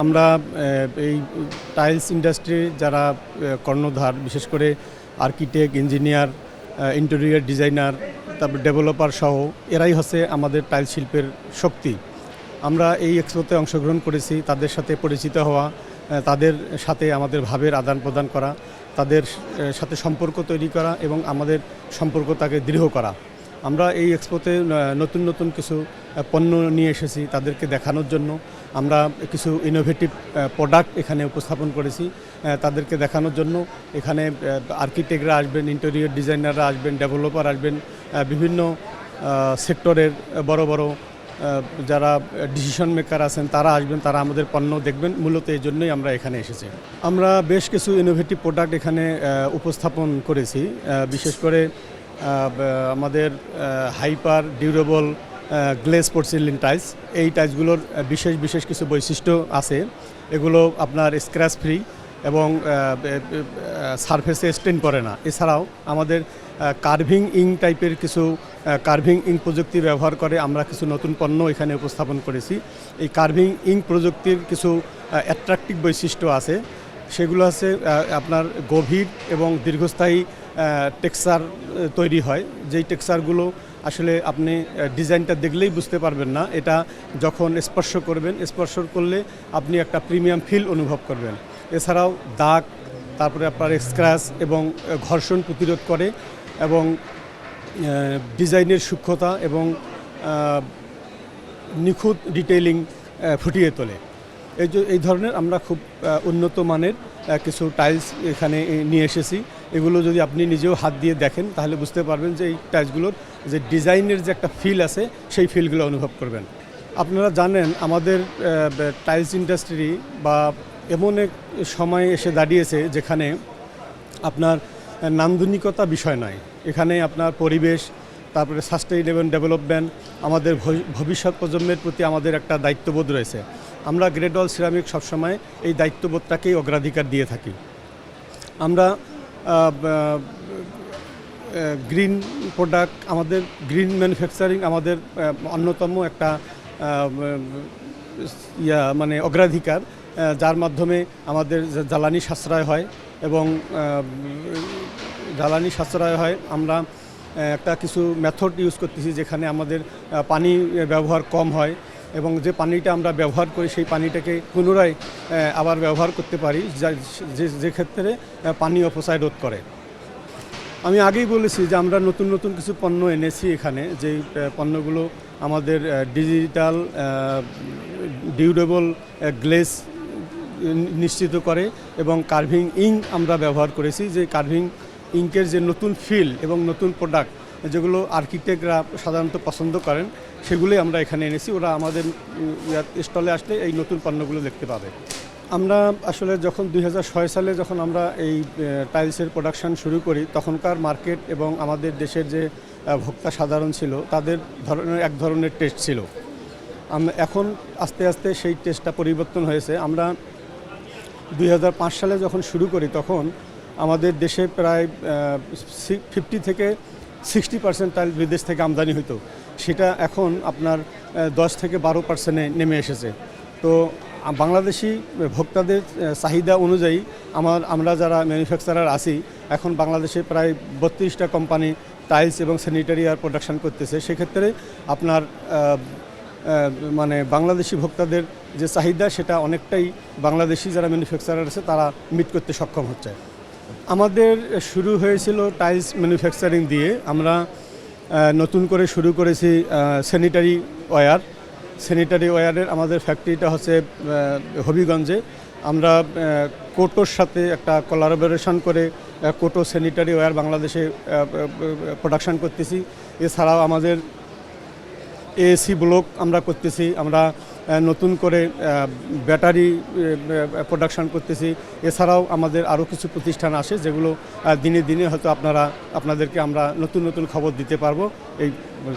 আমরা এই টাইলস ইন্ডাস্ট্রির যারা কর্ণধার, বিশেষ করে আর্কিটেক্ট, ইঞ্জিনিয়ার, ইন্টেরিয়র ডিজাইনার, তারপর ডেভেলপার সহ এরাই হচ্ছে আমাদের টাইলস শিল্পের শক্তি। আমরা এই এক্সপোতে অংশগ্রহণ করেছি, তাদের সাথে পরিচিত হওয়া, তাদের সাথে আমাদের ভাবের আদান প্রদান করা, তাদের সাথে সম্পর্ক তৈরি করা এবং আমাদের সম্পর্কটাকে দৃঢ় করা। আমরা এই এক্সপোতে নতুন নতুন কিছু পণ্য নিয়ে এসেছি তাদেরকে দেখানোর জন্য। আমরা কিছু ইনোভেটিভ প্রোডাক্ট এখানে উপস্থাপন করেছি তাদেরকে দেখানোর জন্য। এখানে আর্কিটেক্টরা আসবেন, ইন্টেরিয়র ডিজাইনাররা আসবেন, ডেভেলপার আসবেন, বিভিন্ন সেক্টরের বড় বড় যারা ডিসিশন মেকার আছেন তারা আসবেন, তারা আমাদের পণ্য দেখবেন। মূলত এই জন্যই আমরা এখানে এসেছি। আমরা বেশ কিছু ইনোভেটিভ প্রোডাক্ট এখানে উপস্থাপন করেছি। বিশেষ করে আমাদের hyper durable glaze porcelain tiles, এই টাইলসগুলোর বিশেষ কিছু বৈশিষ্ট্য আছে। এগুলো আপনার স্ক্র্যাচ ফ্রি এবং সারফেসে স্টেন করে না। এছাড়াও আমাদের কার্ভিং ইঙ্ক টাইপের কিছু কার্ভিং ইঙ্ক প্রযুক্তি ব্যবহার করে আমরা কিছু নতুন পণ্য এখানে উপস্থাপন করেছি। এই কার্ভিং ইঙ্ক প্রযুক্তির কিছু অ্যাট্রাকটিভ বৈশিষ্ট্য আছে। সেগুলো আছে আপনার গভীর এবং দীর্ঘস্থায়ী টেক্সচার তৈরি হয়, যেই টেক্সচারগুলো আসলে আপনি ডিজাইনটা দেখলেই বুঝতে পারবেন না। এটা যখন স্পর্শ করবেন, স্পর্শ করলে আপনি একটা প্রিমিয়াম ফিল অনুভব করবেন। এছাড়াও দাগ, তারপরে আপনার স্ক্র্যাচ এবং ঘর্ষণ প্রতিরোধ করে এবং ডিজাইনের সূক্ষ্মতা এবং নিখুঁত ডিটেইলিং ফুটিয়ে তোলে। এই ধরনের আমরা খুব উন্নত মানের কিছু টাইলস এখানে নিয়ে এসেছি। এগুলো যদি আপনি নিজেও হাত দিয়ে দেখেন তাহলে বুঝতে পারবেন যে এই টাইলসগুলোর যে ডিজাইনের যে একটা ফিল আছে সেই ফিলগুলো অনুভব করবেন। আপনারা জানেন আমাদের টাইলস ইন্ডাস্ট্রি বা এমন এক সময় এসে দাঁড়িয়েছে যেখানে আপনার নান্দনিকতা বিষয় নয়, এখানে আপনার পরিবেশ, তারপরে সাস্টেইনেবল ডেভেলপমেন্ট, আমাদের ভবিষ্যৎ প্রজন্মের প্রতি আমাদের একটা দায়িত্ববোধ রয়েছে। আমরা গ্রেট ওয়াল সিরামিক সবসময় এই দায়িত্ববোধটাকেই অগ্রাধিকার দিয়ে থাকি। আমরা গ্রিন প্রোডাক্ট, আমাদের গ্রিন ম্যানুফ্যাকচারিং আমাদের অন্যতম একটা অগ্রাধিকার, যার মাধ্যমে আমাদের জ্বালানি সাশ্রয় হয় এবং জ্বালানি সাশ্রয় হয়। আমরা একটা কিছু মেথড ইউজ করতেছি যেখানে আমাদের পানি ব্যবহার কম হয় এবং যে পানিটা আমরা ব্যবহার করি সেই পানিটাকে পুনরায় আবার ব্যবহার করতে পারি, যে ক্ষেত্রে পানি অপচয় রোধ করে। আমি আগেই বলেছি যে আমরা নতুন নতুন কিছু পণ্য এনেছি এখানে, যেই পণ্যগুলো আমাদের ডিজিটাল ডিউরেবল গ্লেজ নিশ্চিত করে এবং কার্ভিং ইঙ্ক আমরা ব্যবহার করেছি। যে কার্ভিং ইঙ্কের যে নতুন ফিল এবং নতুন প্রোডাক্ট যেগুলো আর্কিটেক্টরা সাধারণত পছন্দ করেন সেগুলোই আমরা এখানে এনেছি। ওরা আমাদের স্টলে আসলে এই নতুন পণ্যগুলো দেখতে পাবে। আমরা আসলে যখন 2006 সালে যখন আমরা এই টাইলসের প্রোডাকশান শুরু করি, তখনকার মার্কেট এবং আমাদের দেশের যে ভোক্তা সাধারণ ছিল তাদের এক ধরনের টেস্ট ছিল। এখন আস্তে আস্তে সেই টেস্টটা পরিবর্তন হয়েছে। আমরা 2005 সালে যখন শুরু করি তখন আমাদের দেশে প্রায় 50 থেকে 60% টাইল বিদেশ থেকে আমদানি হতো, সেটা এখন আপনার 10 থেকে 12% নেমে এসেছে। তো বাংলাদেশি ভোক্তাদের চাহিদা অনুযায়ী আমরা যারা ম্যানুফ্যাকচারার আছি, এখন বাংলাদেশে প্রায় 32টা কোম্পানি টাইলস এবং স্যানিটারি ওয়্যার প্রোডাকশন করতেছে। সেক্ষেত্রে আপনার বাংলাদেশি ভোক্তাদের যে চাহিদা সেটা অনেকটাই বাংলাদেশি যারা ম্যানুফ্যাকচারার আছে তারা মিট করতে সক্ষম হচ্ছে। আমাদের শুরু হয়েছিল টাইলস ম্যানুফ্যাকচারিং দিয়ে। আমরা নতুন করে শুরু করেছি স্যানিটারি ওয়্যার। স্যানিটারি ওয়্যারের আমাদের ফ্যাক্টরিটা হচ্ছে হবিগঞ্জে। আমরা কোটোর সাথে একটা কোলাবোরেশন করে কোটো স্যানিটারি ওয়্যার বাংলাদেশে প্রোডাকশন করতেছি। এছাড়াও আমাদের এএসি ব্লক আমরা করতেছি। আমরা নতুন করে ব্যাটারি প্রোডাকশন করতেছি। এছাড়াও আমাদের আরও কিছু প্রতিষ্ঠান আসে যেগুলো দিনে দিনে হয়তো আপনাদেরকে আমরা নতুন নতুন খবর দিতে পারবো, এই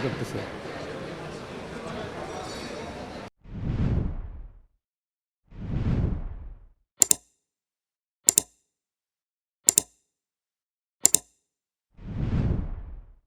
করতেছি।